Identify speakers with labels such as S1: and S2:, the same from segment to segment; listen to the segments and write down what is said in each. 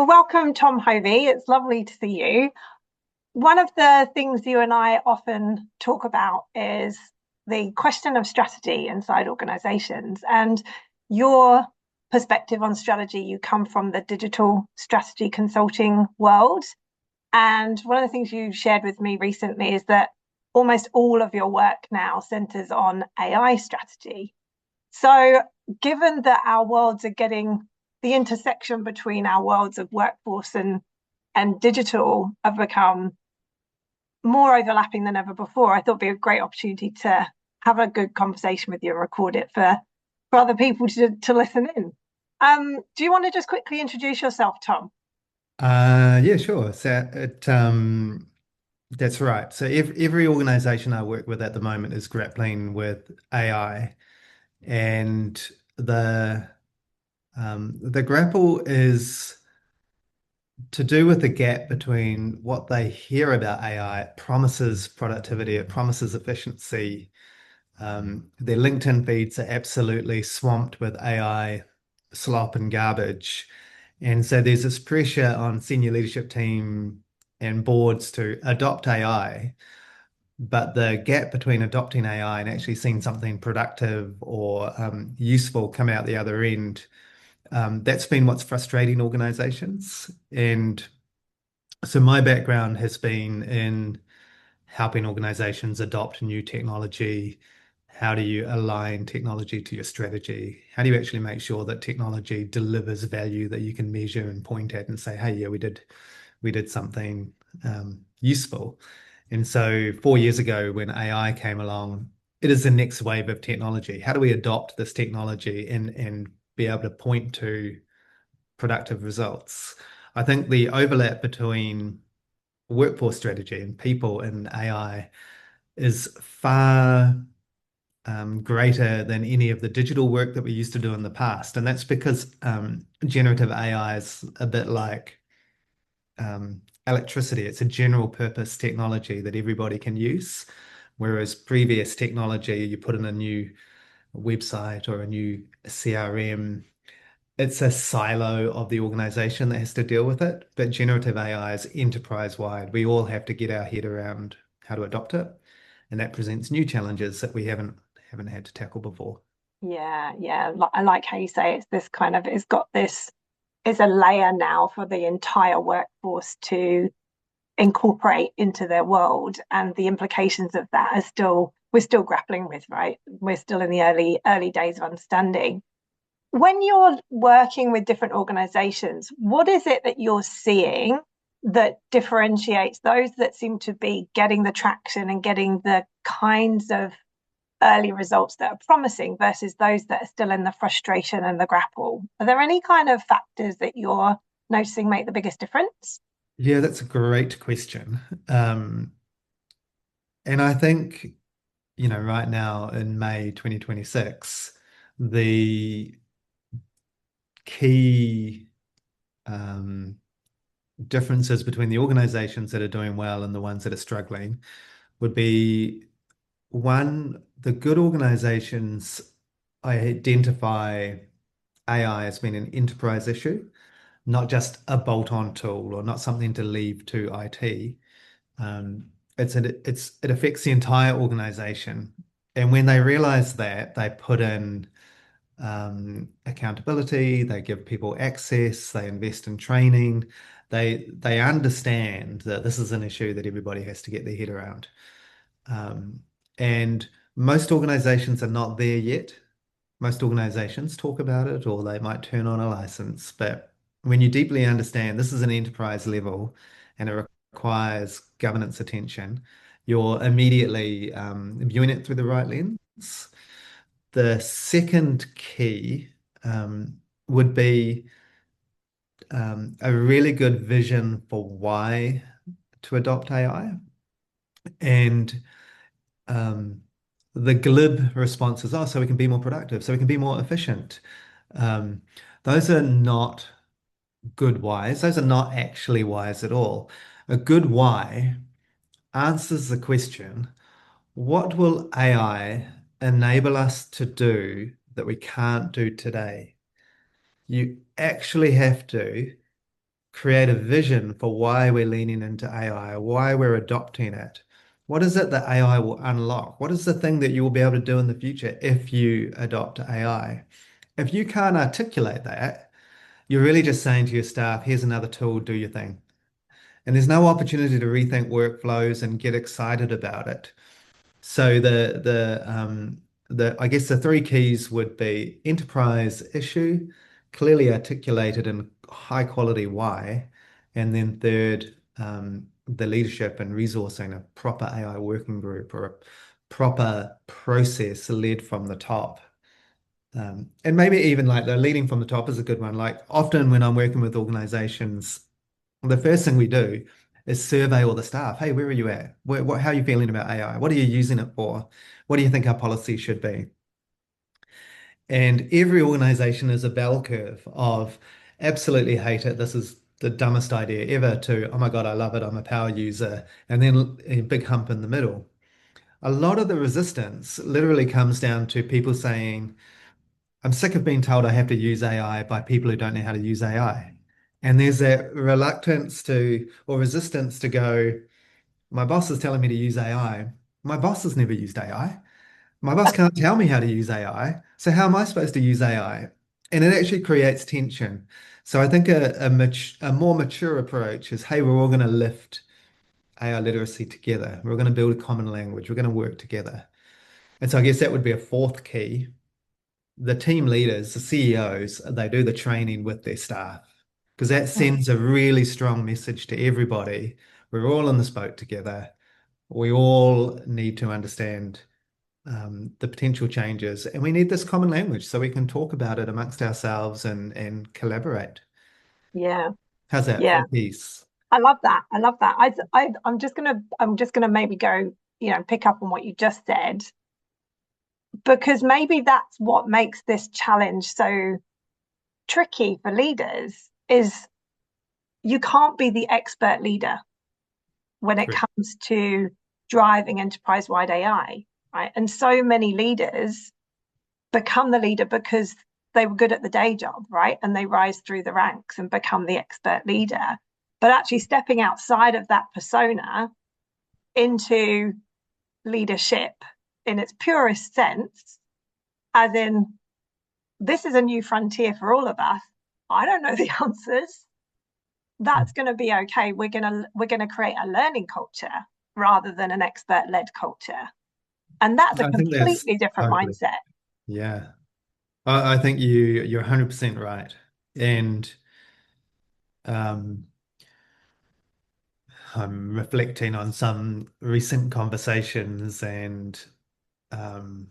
S1: Well, welcome, Tom Hovey. It's lovely to see you. One of the things you and I often talk about is the question of strategy inside organizations. And your perspective on strategy, you come from the digital strategy consulting world. And one of the things you shared with me recently is that almost all of your work now centers on AI strategy. So, given that our worlds are getting the intersection between our worlds of workforce and digital have become more overlapping than ever before, I thought it'd be a great opportunity to have a good conversation with you and record it for other people to listen in. Do you want to just quickly introduce yourself, Tom?
S2: Yeah, sure. That's right. So every organization I work with at the moment is grappling with AI, and the the grapple is to do with the gap between what they hear about AI. It promises productivity, it promises efficiency. Their LinkedIn feeds are absolutely swamped with AI slop and garbage. And so there's this pressure on senior leadership team and boards to adopt AI, but the gap between adopting AI and actually seeing something productive or useful come out the other end, that's been what's frustrating organizations. And so my background has been in helping organizations adopt new technology. How do you align technology to your strategy? How do you actually make sure that technology delivers value that you can measure and point at and say, hey, yeah, we did something useful. And so 4 years ago, when AI came along, it is the next wave of technology. How do we adopt this technology and be able to point to productive results? I think the overlap between workforce strategy and people in AI is far greater than any of the digital work that we used to do in the past. And that's because generative AI is a bit like electricity. It's a general purpose technology that everybody can use. Whereas previous technology, you put in a new website or a new CRM, it's a silo of the organization that has to deal with it. But generative AI is enterprise wide. We all have to get our head around how to adopt it. And that presents new challenges that we haven't had to tackle before.
S1: Yeah. I like how you say it's this kind of, it's got this, is a layer now for the entire workforce to incorporate into their world, and the implications of that are still we're still grappling with, right? We're still in the early days of understanding. When you're working with different organizations, what is it that you're seeing that differentiates those that seem to be getting the traction and getting the kinds of early results that are promising versus those that are still in the frustration and the grapple? Are there any kind of factors that you're noticing make the biggest difference?
S2: Yeah, that's a great question. Um, and I think, right now in May 2026, the key um, differences between the organizations that are doing well and the ones that are struggling would be one, the good organizations identify AI as being an enterprise issue, not just a bolt-on tool or not something to leave to IT. Um, it affects the entire organization. And when they realize that, they put in accountability, they give people access, they invest in training, they understand that this is an issue that everybody has to get their head around. Um, and most organizations are not there yet. Most organizations talk about it or they might turn on a license, but when you deeply understand this is an enterprise level and it requires governance attention, you're immediately viewing it through the right lens. The second key would be a really good vision for why to adopt AI. And um, the glib response is, oh, so we can be more productive, so we can be more efficient. Um, those are not good whys. Those are not actually whys at all. A good why answers the question, what will AI enable us to do that we can't do today? You actually have to create a vision for why we're leaning into AI, why we're adopting it. What is it that AI will unlock? What is the thing that you will be able to do in the future if you adopt AI? If you can't articulate that, you're really just saying to your staff, here's another tool, do your thing. And there's no opportunity to rethink workflows and get excited about it. So the I guess the three keys would be enterprise issue, clearly articulated and high quality why, and then third, the leadership and resourcing a proper AI working group or a proper process led from the top. And maybe even like the leading from the top is a good one. Like often when I'm working with organizations, the first thing we do is survey all the staff. Hey, where are you at? How are you feeling about AI? What are you using it for? What do you think our policy should be? And every organization is a bell curve of absolutely hate it. This is the dumbest idea ever to, oh my God, I love it. I'm a power user. And then a big hump in the middle. A lot of the resistance literally comes down to people saying, I'm sick of being told I have to use AI by people who don't know how to use AI. And there's that reluctance to, or resistance to go, my boss is telling me to use AI. My boss has never used AI. My boss can't tell me how to use AI. So how am I supposed to use AI? And it actually creates tension. So I think a more mature approach is, hey, we're all going to lift AI literacy together. We're going to build a common language. We're going to work together. And so I guess that would be a fourth key. The team leaders, the CEOs, they do the training with their staff because that
S1: Mm.
S2: sends a really strong message to everybody. We're all in this boat together. We all need to understand the potential changes, and we need this common language so we can talk about it amongst ourselves and collaborate.
S1: Yeah,
S2: How's that for
S1: yeah.
S2: a piece?
S1: I love that. I love that. I'm just gonna maybe go, pick up on what you just said, because maybe that's what makes this challenge so tricky for leaders is you can't be the expert leader when it
S2: Correct.
S1: comes to driving enterprise-wide AI, right? And so many leaders become the leader because they were good at the day job, right? And they rise through the ranks and become the expert leader. But actually stepping outside of that persona into leadership in its purest sense, as in, this is a new frontier for all of us. I don't know the answers. That's going to be okay. We're going to create a learning culture rather than an expert led culture, and that's a
S2: I think that's
S1: completely different
S2: totally,
S1: mindset.
S2: yeah. I think you're 100% right. And um, I'm reflecting on some recent conversations and um,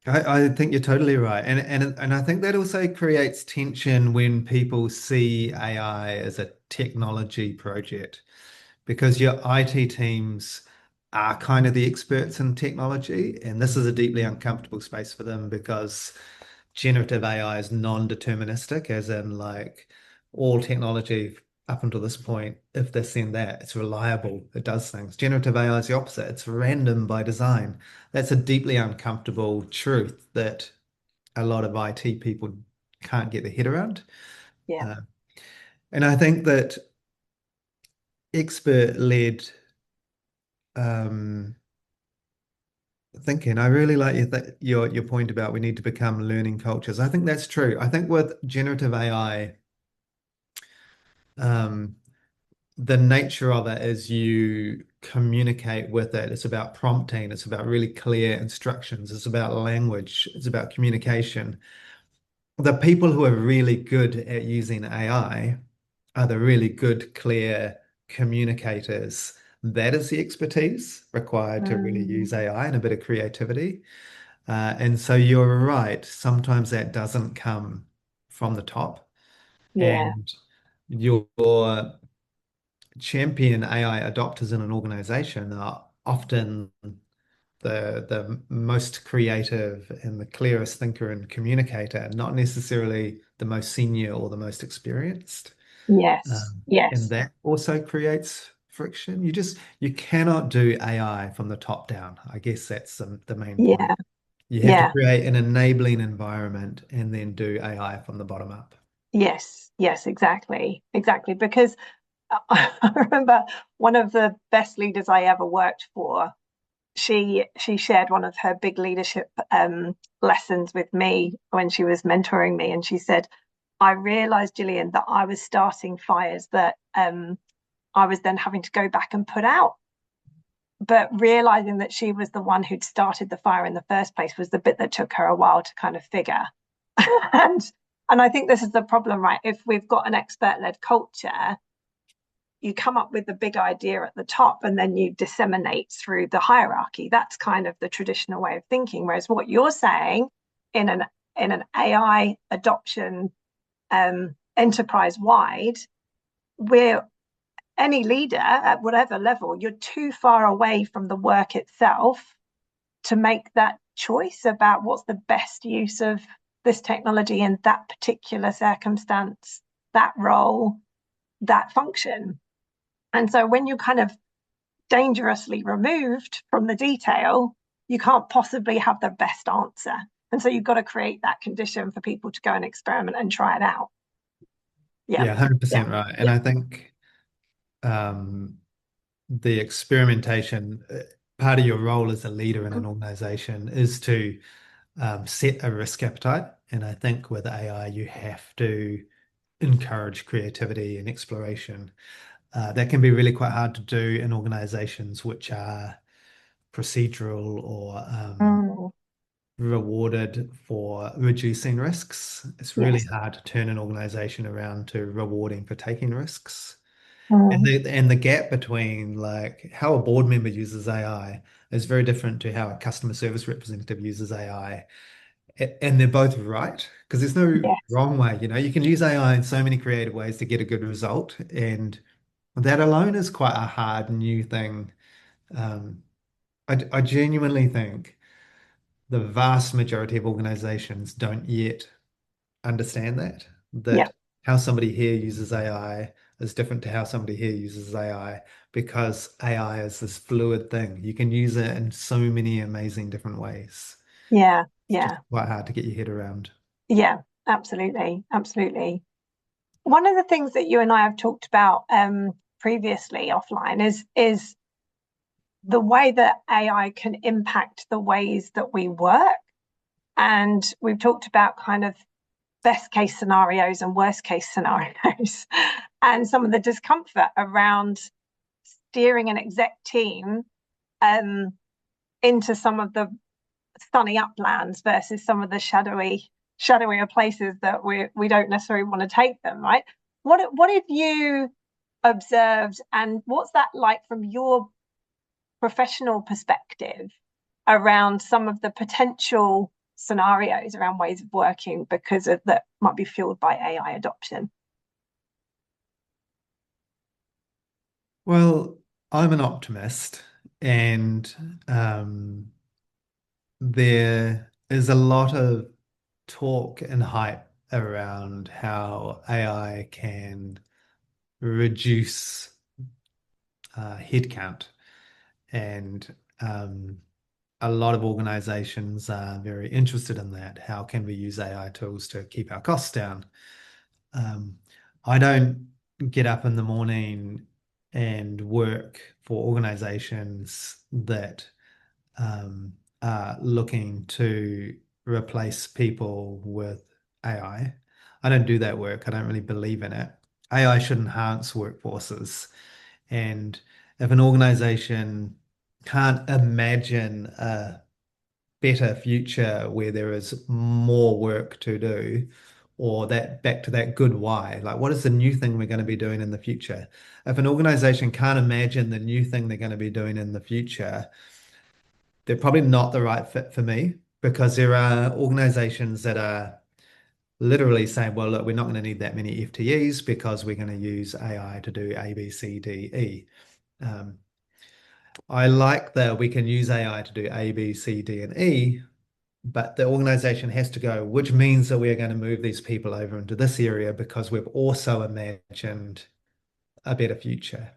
S2: I think you're totally right. And I think that also creates tension when people see AI as a technology project because your IT teams are kind of the experts in technology, and this is a deeply uncomfortable space for them because generative AI is non-deterministic, as in like all technology up until this point, if this then that, it's reliable, it does things. Generative AI is the opposite, it's random by design. That's a deeply uncomfortable truth that a lot of IT people can't get their head around.
S1: Yeah,
S2: Uh, and I think that expert-led um, thinking. I really like your point about we need to become learning cultures. I think that's true. I think with generative AI, um, the nature of it is you communicate with it. It's about prompting. It's about really clear instructions. It's about language. It's about communication. The people who are really good at using AI are the really good, clear communicators. That is the expertise required to really use
S1: mm,
S2: AI and a bit of creativity. And so you're right. Sometimes that doesn't come from the top.
S1: yeah,
S2: And your champion AI adopters in an organization are often the most creative and the clearest thinker and communicator, not necessarily the most senior or the most experienced.
S1: yes,
S2: And
S1: yes,
S2: that also creates friction. You cannot do AI from the top down. I guess that's the main point.
S1: yeah,
S2: You have to
S1: yeah.
S2: create an enabling environment and then do AI from the bottom up.
S1: Yes, exactly. Exactly. Because I remember one of the best leaders I ever worked for, she shared one of her big leadership lessons with me when she was mentoring me, and she said, I realized, Gillian, that I was starting fires that I was then having to go back and put out. But realizing that she was the one who'd started the fire in the first place was the bit that took her a while to kind of figure. and and I think this is the problem, right? If we've got an expert-led culture, you come up with the big idea at the top and then you disseminate through the hierarchy. That's kind of the traditional way of thinking. Whereas what you're saying in an AI adoption enterprise wide, we're any leader at whatever level, you're too far away from the work itself to make that choice about what's the best use of this technology in that particular circumstance, that role, that function. And so when you're kind of dangerously removed from the detail, you can't possibly have the best answer. And so you've got to create that condition for people to go and experiment and try it out. Yeah.
S2: Yeah,
S1: Yeah.
S2: 100% right. And
S1: Yeah.
S2: I think the experimentation, part of your role as a leader in an organization is to set a risk appetite. And I think with AI, you have to encourage creativity and exploration. That can be really quite hard to do in organizations which are procedural or
S1: Mm,
S2: rewarded for reducing risks. It's really
S1: yes.
S2: hard to turn an organization around to rewarding for taking risks. And
S1: Mm,
S2: the gap between like how a board member uses AI is very different to how a customer service representative uses AI. And they're both right because there's no
S1: yes.
S2: wrong way. You can use AI in so many creative ways to get a good result. And that alone is quite a hard new thing. Um, I genuinely think the vast majority of organizations don't yet understand
S1: Yeah.
S2: that how somebody here uses AI is different to how somebody here uses AI because AI is this fluid thing. You can use it in so many amazing different ways.
S1: Yeah.
S2: It's just
S1: Yeah.
S2: quite hard to get your head around.
S1: Yeah. Absolutely. Absolutely. One of the things that you and I have talked about previously offline is the way that AI can impact the ways that we work. And we've talked about kind of best case scenarios and worst case scenarios and some of the discomfort around steering an exec team um, into some of the sunny uplands versus some of the shadowier places that we don't necessarily want to take them, right? What have you observed, and what's that like from your professional perspective around some of the potential scenarios around ways of working because of that might be fueled by AI adoption?
S2: Well, I'm an optimist, and there is a lot of talk and hype around how AI can reduce headcount. And a lot of organizations are very interested in that. How can we use AI tools to keep our costs down? Um, I don't get up in the morning and work for organizations that are looking to replace people with AI. I don't do that work. I don't really believe in it. AI should enhance workforces. And if an organization can't imagine a better future where there is more work to do, or that back to that good why, like what is the new thing we're going to be doing in the future? If an organization can't imagine the new thing they're going to be doing in the future, they're probably not the right fit for me because there are organizations that are literally saying, well, look, we're not going to need that many FTEs because we're going to use AI to do A, B, C, D, E. Um, I like that we can use AI to do A, B, C, D, and E, but the organization has to go, which means that we're going to move these people over into this area because we've also imagined a better future.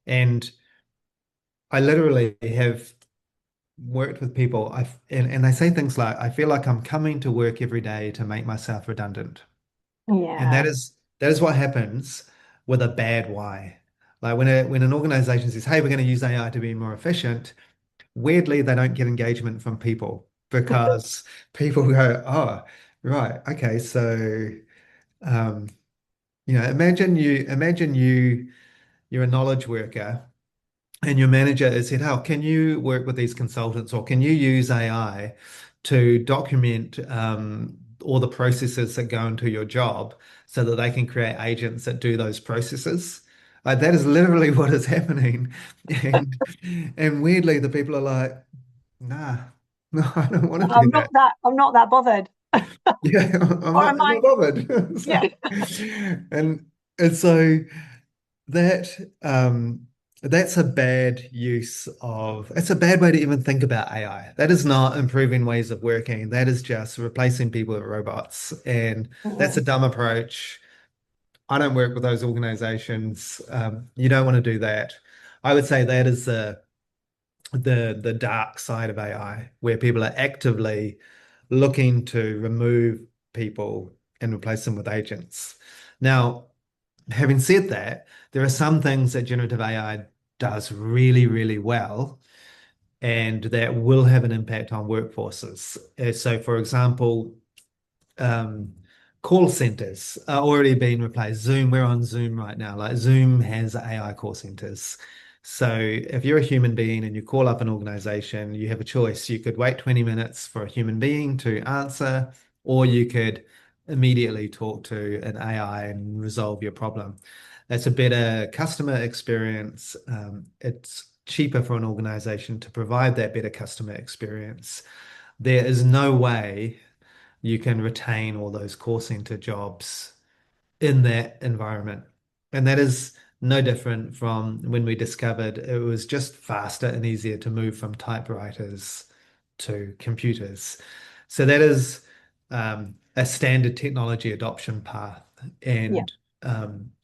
S2: And I literally have worked with people, and they say things like, I feel like I'm coming to work every day to make myself redundant. And
S1: Yeah.
S2: that is what happens with a bad why. Like when an organization says, "Hey, we're going to use AI to be more efficient," weirdly they don't get engagement from people because people go, "Oh, right, okay, so um, imagine you're a knowledge worker." And your manager has said, "Oh, can you work with these consultants or can you use AI to document all the processes that go into your job so that they can create agents that do those processes?" That is literally what is happening. And and weirdly, the people are like, "Nah, no, I don't want to do that."
S1: I'm not that bothered.
S2: Yeah,
S1: Or am
S2: I'm
S1: I?
S2: not bothered.
S1: Yeah.
S2: And and so that that's a bad use of it's a bad way to even think about AI. That is not improving ways of working. That is just replacing people with robots. And that's a
S1: Mm,
S2: dumb approach. I don't work with those organizations. You don't want to do that. I would say that is the dark side of AI, where people are actively looking to remove people and replace them with agents. Now, having said that, there are some things that generative AI does really, really well, and that will have an impact on workforces. So, for example, um, call centers are already being replaced. Zoom, we're on Zoom right now. Like Zoom has AI call centers. So if you're a human being and you call up an organization, you have a choice. You could wait 20 minutes for a human being to answer, or you could immediately talk to an AI and resolve your problem. That's a better customer experience. It's cheaper for an organization to provide that better customer experience. There is no way you can retain all those call center jobs in that environment. And that is no different from when we discovered it was just faster and easier to move from typewriters to computers. So that is a standard technology adoption path.
S1: yeah.
S2: And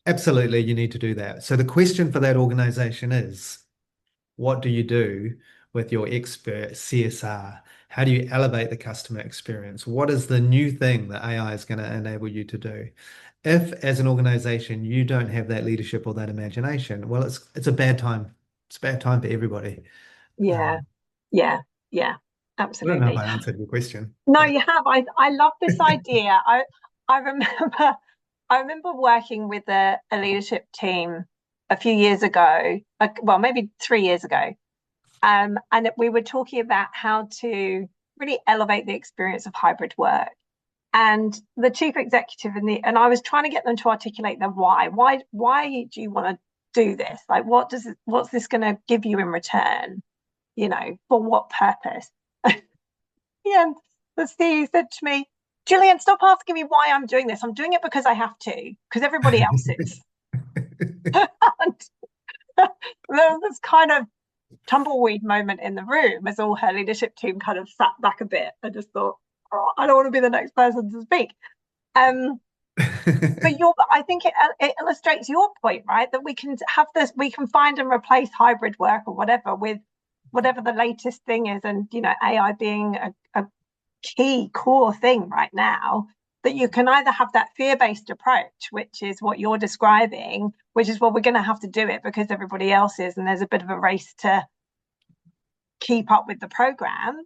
S2: absolutely, you need to do that. So the question for that organization is, what do you do with your expert CSR? How do you elevate the customer experience? What is the new thing that AI is going to enable you to do? If, as an organization, you don't have that leadership or that imagination, well, it's a bad time. It's a bad time for everybody.
S1: Yeah.
S2: Um,
S1: Yeah. Yeah.
S2: I don't know if
S1: Absolutely.
S2: I answered your question,
S1: No,
S2: but
S1: you have. I love this idea. I remember I remember working with a leadership team a few years ago, well, maybe 3 years ago. And we were talking about how to really elevate the experience of hybrid work. And the chief executive and I was trying to get them to articulate the why. Why do you want to do this? Like what's this going to give you in return? For what purpose? And the CEO said to me, Gillian, stop asking me why I'm doing this. I'm doing it because I have to, because everybody else is. And there was this kind of tumbleweed moment in the room as all her leadership team kind of sat back a bit. I just thought, oh, I don't want to be the next person to speak. Um, I think it illustrates your point, right? That we can have this, we can find and replace hybrid work or whatever with whatever the latest thing is, and AI being a key core thing right now. That you can either have that fear-based approach, which is what you're describing, which is, well, we're going to have to do it because everybody else is, and there's a bit of a race to keep up with the program,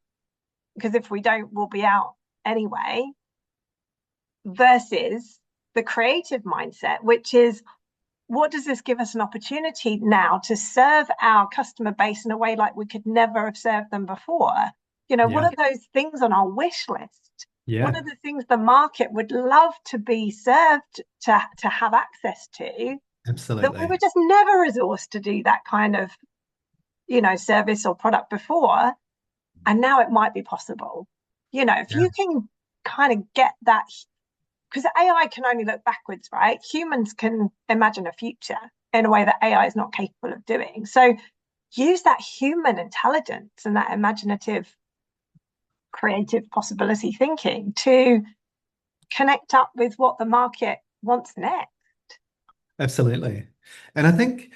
S1: because if we don't, we'll be out anyway, versus the creative mindset, which is, what does this give us an opportunity now to serve our customer base in a way like we could never have served them before? What
S2: yeah,
S1: are those things on our wish list? What
S2: yeah,
S1: are the things the market would love to be served to have access to, that we were
S2: absolutely.
S1: just never resourced to do that kind of, service or product before? And now it might be possible. If
S2: Yeah,
S1: you can kind of get that, because AI can only look backwards, right? Humans can imagine a future in a way that AI is not capable of doing. So use that human intelligence and that imaginative, creative possibility thinking to connect up with what the market wants next.
S2: absolutely. And I think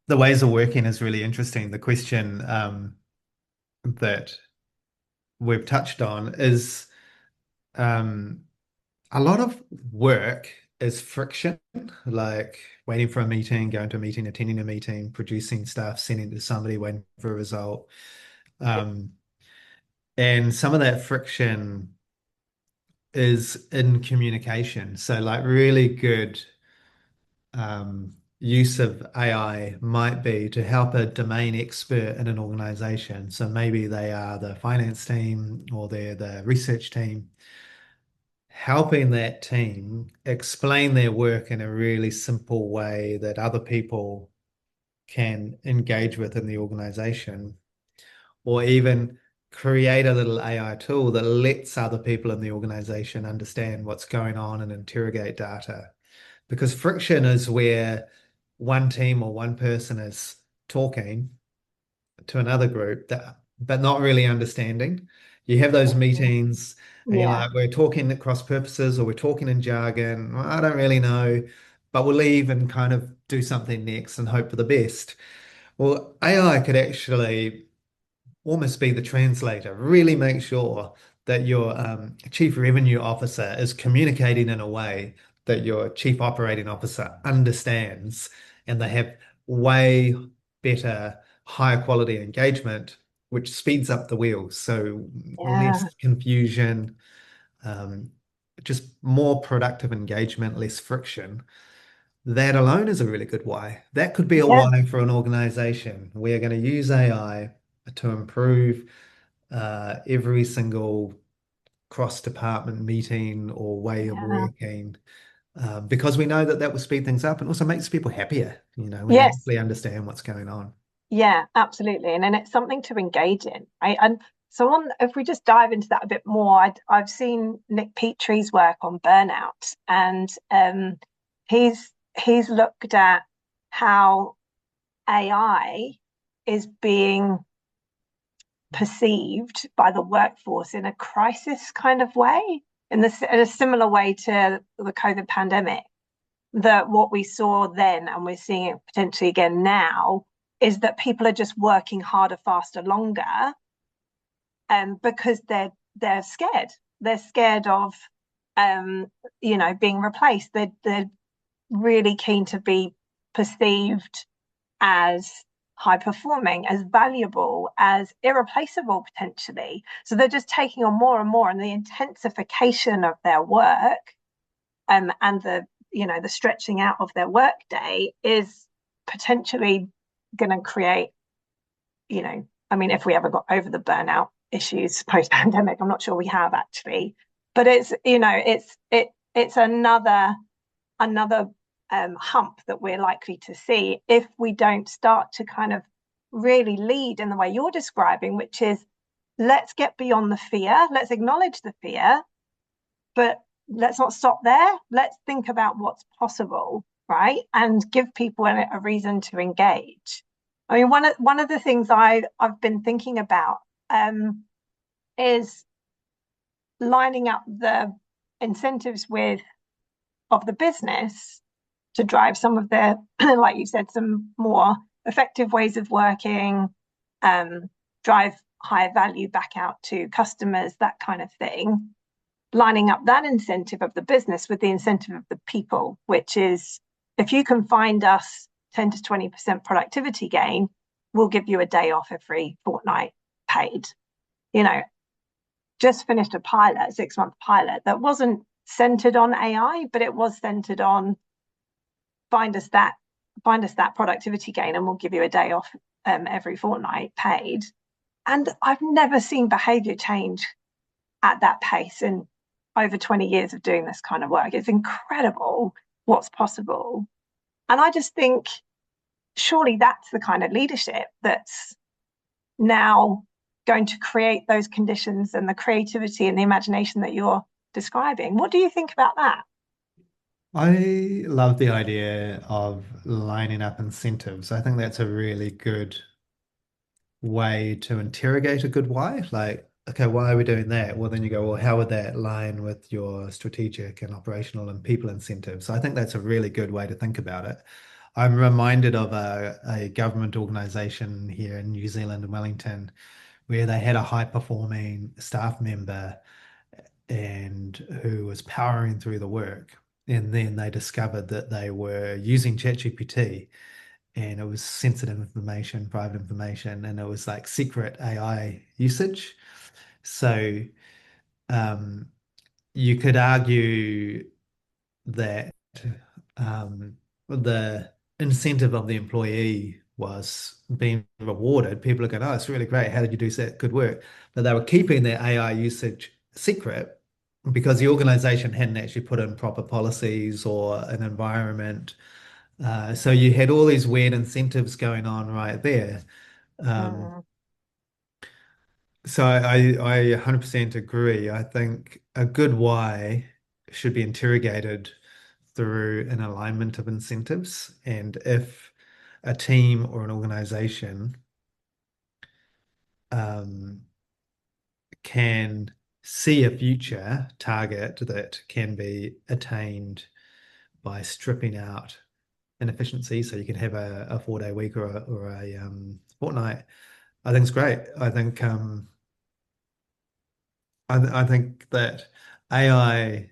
S2: the ways of working is really interesting. The question that we've touched on is um, a lot of work is friction, like waiting for a meeting, going to a meeting, attending a meeting, producing stuff, sending it to somebody, waiting for a result. Um, and some of that friction is in communication. So, like, really good use of AI might be to help a domain expert in an organization. So maybe they are the finance team or they're the research team, helping that team explain their work in a really simple way that other people can engage with in the organization, or even create a little AI tool that lets other people in the organization understand what's going on and interrogate data. Because friction is where one team or one person is talking to another group that, but not really understanding. You have those meetings and you're
S1: Yeah.
S2: like, we're talking at cross purposes or we're talking in jargon. Well, I don't really know, but we'll leave and kind of do something next and hope for the best. Well, AI could actually almost be the translator, really make sure that your chief revenue officer is communicating in a way that your chief operating officer understands and they have way better, higher quality engagement, which speeds up the wheels. So less
S1: Yeah.
S2: confusion, um, just more productive engagement, less friction. That alone is a really good why. That could be a
S1: Yeah.
S2: why for an organization. We're going to use AI to improve every single cross-department meeting or way of
S1: Yeah.
S2: working because we know that that will speed things up and also makes people happier, when they
S1: Yes.
S2: actually understand what's going on.
S1: Yeah, absolutely. And then it's something to engage in, right? And so on, if we just dive into that a bit more, I've seen Nick Petrie's work on burnout, and he's looked at how AI is being perceived by the workforce in a crisis kind of way, in a similar way to the COVID pandemic. That what we saw then, and we're seeing it potentially again now, is that people are just working harder, faster, longer, because they're scared. They're scared of um, being replaced. They're really keen to be perceived as high performing, as valuable, as irreplaceable potentially. So they're just taking on more and more, and the intensification of their work, and the stretching out of their workday is potentially going to create, I mean, if we ever got over the burnout issues post pandemic, I'm not sure we have actually, but it's another hump that we're likely to see if we don't start to kind of really lead in the way you're describing, which is, let's get beyond the fear, let's acknowledge the fear, but let's not stop there. Let's think about what's possible, right? And give people a reason to engage. I mean, one of the things I've been thinking about, is lining up the incentives with of the business to drive some of their, like you said, some more effective ways of working, um, drive higher value back out to customers, that kind of thing, lining up that incentive of the business with the incentive of the people, which is, if you can find us 10 to 20% productivity gain, we'll give you a day off every fortnight paid. You know, just finished a pilot, 6-month pilot that wasn't centered on AI, but it was centered on find us that find us that productivity gain and we'll give you a day off every fortnight paid. And I've never seen behavior change at that pace in over 20 years of doing this kind of work. It's incredible what's possible. And I just think surely that's the kind of leadership that's now going to create those conditions and the creativity and the imagination that you're describing. What do you think about that?
S2: I love the idea of lining up incentives. I think that's a really good way to interrogate a good why. Like, okay, why are we doing that? Well, then you go, well, how would that line with your strategic and operational and people incentives? So I think that's a really good way to think about it. I'm reminded of a government organization here in New Zealand, in Wellington, where they had a high performing staff member and who was powering through the work. And then they discovered that they were using ChatGPT and it was sensitive information, private information, and it was like secret AI usage. So um, you could argue that the incentive of the employee was being rewarded. People are going, oh, it's really great. How did you do that? Good work. But they were keeping their AI usage secret because the organization hadn't actually put in proper policies or an environment. So you had all these weird incentives going on right there. Um,
S1: Mm,
S2: so I 100% agree. I think a good why should be interrogated through an alignment of incentives. And if a team or an organization um, can see a future target that can be attained by stripping out inefficiency, so you can have a 4-day week or a fortnight, I think it's great. I think that AI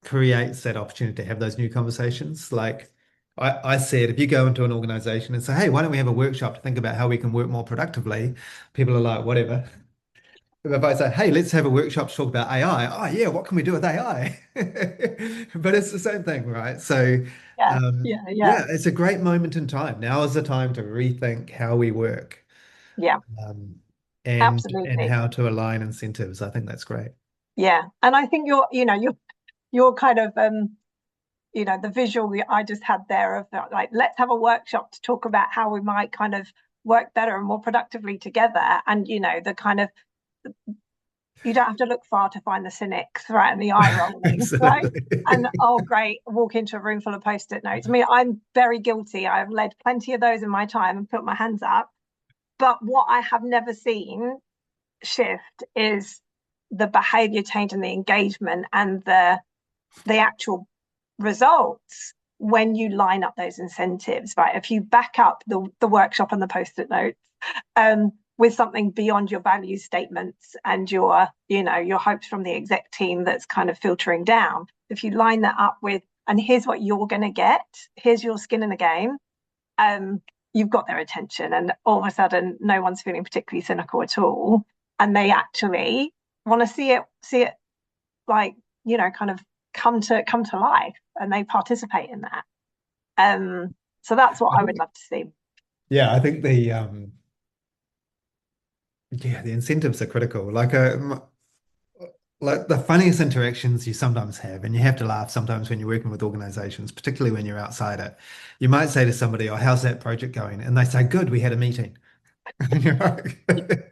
S2: creates that opportunity to have those new conversations. Like I said, if you go into an organization and say, hey, why don't we have a workshop to think about how we can work more productively? People are like, whatever. If I say, hey, let's have a workshop to talk about AI, oh yeah, what can we do with AI? But it's the same thing, right? So
S1: yeah, yeah, yeah,
S2: yeah, it's a great moment in time. Now is the time to rethink how we work,
S1: yeah,
S2: um, and
S1: absolutely.
S2: how to align incentives. I think that's great.
S1: Yeah. And I think you're kind of the visual I just had there of like, let's have a workshop to talk about how we might kind of work better and more productively together. And the kind of, you don't have to look far to find the cynics, right? And the eye rolling, right?
S2: Absolutely.
S1: And oh, great, walk into a room full of post-it notes. I mean, I'm very guilty. I've led plenty of those in my time and put my hands up. But what I have never seen shift is the behavior change and the engagement and the actual results when you line up those incentives, right? If you back up the workshop and the post-it notes with something beyond your value statements and your hopes from the exec team that's kind of filtering down. If you line that up with, and here's what you're going to get, here's your skin in the game, um, you've got their attention, and all of a sudden, no one's feeling particularly cynical at all, and they actually want to see it like kind of come to life, and they participate in that. So that's what
S2: I
S1: I would
S2: think,
S1: love to see.
S2: yeah, I think the incentives are critical. Like the funniest interactions you sometimes have, and you have to laugh sometimes when you're working with organizations, particularly when you're outside it. You might say to somebody, "Oh, how's that project going?" And they say, "Good, we had a meeting." And you're like,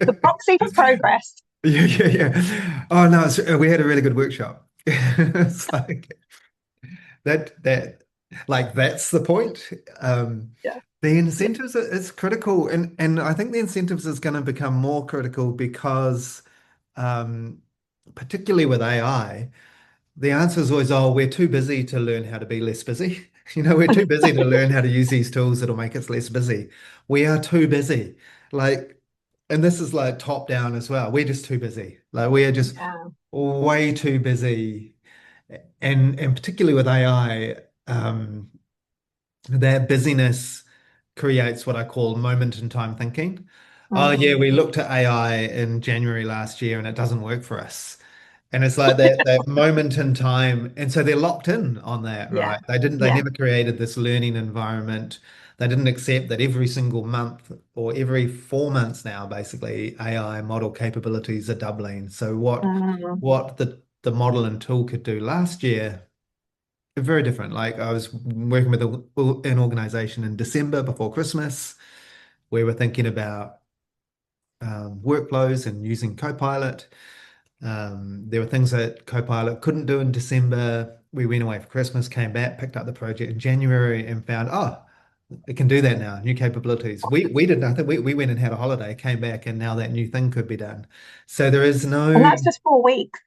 S1: The proxy for progress.
S2: yeah, yeah, yeah. Oh no, we had a really good workshop. It's like like that's the point.
S1: Yeah,
S2: The
S1: yeah.
S2: incentives is critical, and I think the incentives is going to become more critical because, um, particularly with AI, the answer is always, oh, we're too busy to learn how to be less busy. We're too busy to learn how to use these tools that'll make us less busy. We are too busy. Like, and this is like top down as well. We're just too busy. Like, we are just
S1: Yeah.
S2: way too busy. And particularly with AI, that busyness creates what I call moment in time thinking. Oh, yeah,
S1: Mm,
S2: we looked at AI in January last year and it doesn't work for us. And it's like that moment in time. And so they're locked in on that,
S1: yeah,
S2: right? They
S1: yeah.
S2: never created this learning environment. They didn't accept that every single month or every 4 months now, basically, AI model capabilities are doubling. So
S1: Mm,
S2: what the model and tool could do last year, very different. Like I was working with an organization in December before Christmas. We were thinking about workflows and using Copilot. There were things that Copilot couldn't do in December. We went away for Christmas, came back, picked up the project in January, and found, oh, it can do that now. New capabilities. We did nothing. We went and had a holiday, came back, and now that new thing could be done. So there is
S1: and
S2: no.
S1: that's just 4 weeks.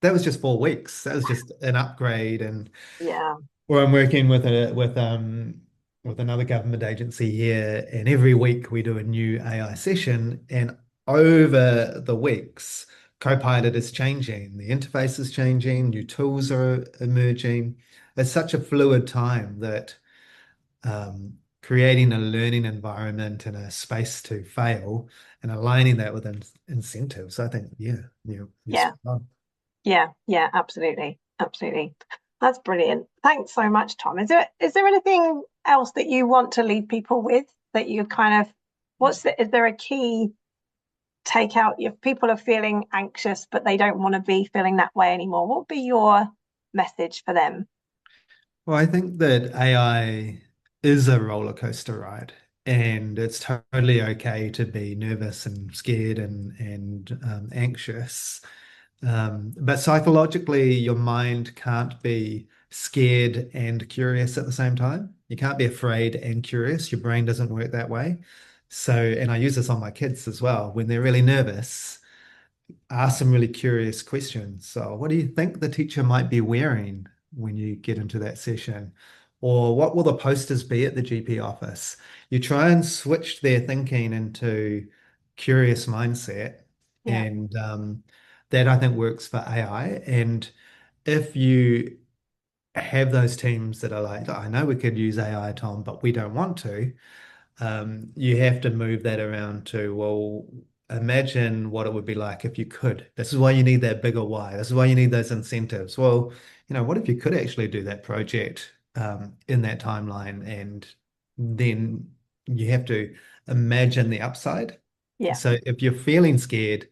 S2: That was just 4 weeks. That was just an upgrade, and
S1: Yeah.
S2: or I'm working with another government agency here, and every week we do a new AI session, and over the weeks, Copilot is changing, the interface is changing, new tools are emerging. It's such a fluid time that creating a learning environment and a space to fail and aligning that with incentives, I think, yeah, you're
S1: Yeah,
S2: spot on.
S1: yeah, yeah, absolutely. Absolutely. That's brilliant. Thanks so much, Tom. Is there anything else that you want to leave people with that you kind of is there a key takeout if people are feeling anxious but they don't want to be feeling that way anymore? What would be your message for them?
S2: Well, I think that AI is a roller coaster ride, and it's totally okay to be nervous and scared and anxious. But psychologically, your mind can't be scared and curious at the same time. You can't be afraid and curious. Your brain doesn't work that way. So, and I use this on my kids as well. When they're really nervous, ask some really curious questions. So, what do you think the teacher might be wearing when you get into that session? Or what will the posters be at the GP office? You try and switch their thinking into curious mindset,
S1: Yeah,
S2: and that I think works for AI. And if you have those teams that are like, I know we could use AI, Tom, but we don't want to, you have to move that around to, well, imagine what it would be like if you could. This is why you need that bigger why. This is why you need those incentives. Well, what if you could actually do that project in that timeline? And then you have to imagine the upside.
S1: yeah,
S2: So if you're feeling scared,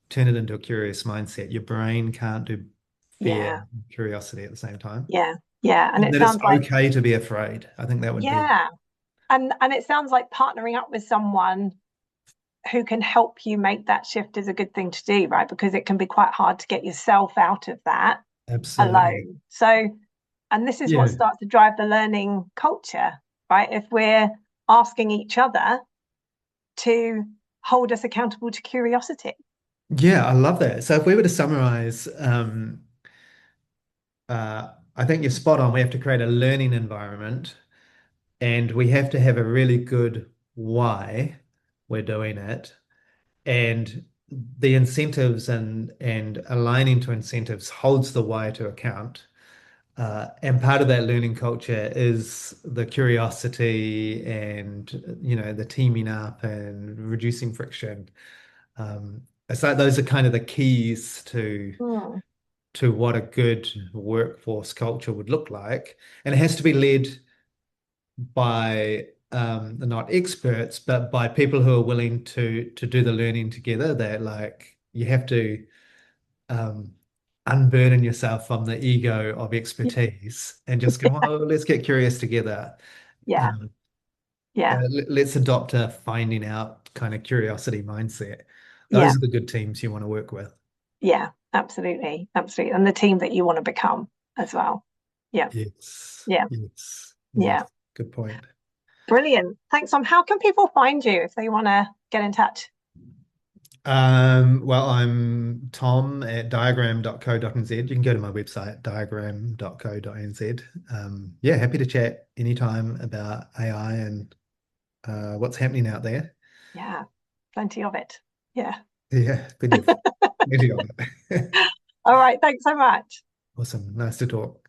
S2: turn it into a curious mindset. Your brain can't do fear
S1: yeah,
S2: and curiosity at the same time.
S1: yeah, yeah. And
S2: And
S1: it
S2: that it's
S1: sounds like,
S2: okay to be afraid. I think that would be
S1: yeah. And it sounds like partnering up with someone who can help you make that shift is a good thing to do, right? Because it can be quite hard to get yourself out of that
S2: absolutely.
S1: alone. So, and this is what
S2: Yeah.
S1: starts to drive the learning culture, right? If we're asking each other to hold us accountable to curiosity.
S2: Yeah, I love that. So if we were to summarize, I think you're spot on. We have to create a learning environment and we have to have a really good why we're doing it. And the incentives and aligning to incentives holds the why to account. And part of that learning culture is the curiosity and the teaming up and reducing friction. It's like those are kind of the keys
S1: Mm,
S2: to what a good workforce culture would look like. And it has to be led by not experts, but by people who are willing to do the learning together. That like you have to um, unburden yourself from the ego of expertise and just go, oh, let's get curious together.
S1: yeah,
S2: Um,
S1: yeah,
S2: let's adopt a finding out kind of curiosity mindset.
S1: yeah,
S2: Those are the good teams you want to work with.
S1: yeah, absolutely, absolutely. And the team that you want to become as well. Yeah,
S2: Yes,
S1: yeah,
S2: yes,
S1: yeah.
S2: yes. Good point.
S1: Brilliant. Thanks, Tom. How can people find you if they want to get in touch?
S2: Well, I'm Tom at diagram.co.nz. You can go to my website, diagram.co.nz. Yeah, happy to chat anytime about AI and what's happening out there.
S1: Yeah, plenty of it. Yeah.
S2: Yeah, plenty of it.
S1: All right. Thanks so much.
S2: Awesome. Nice to talk.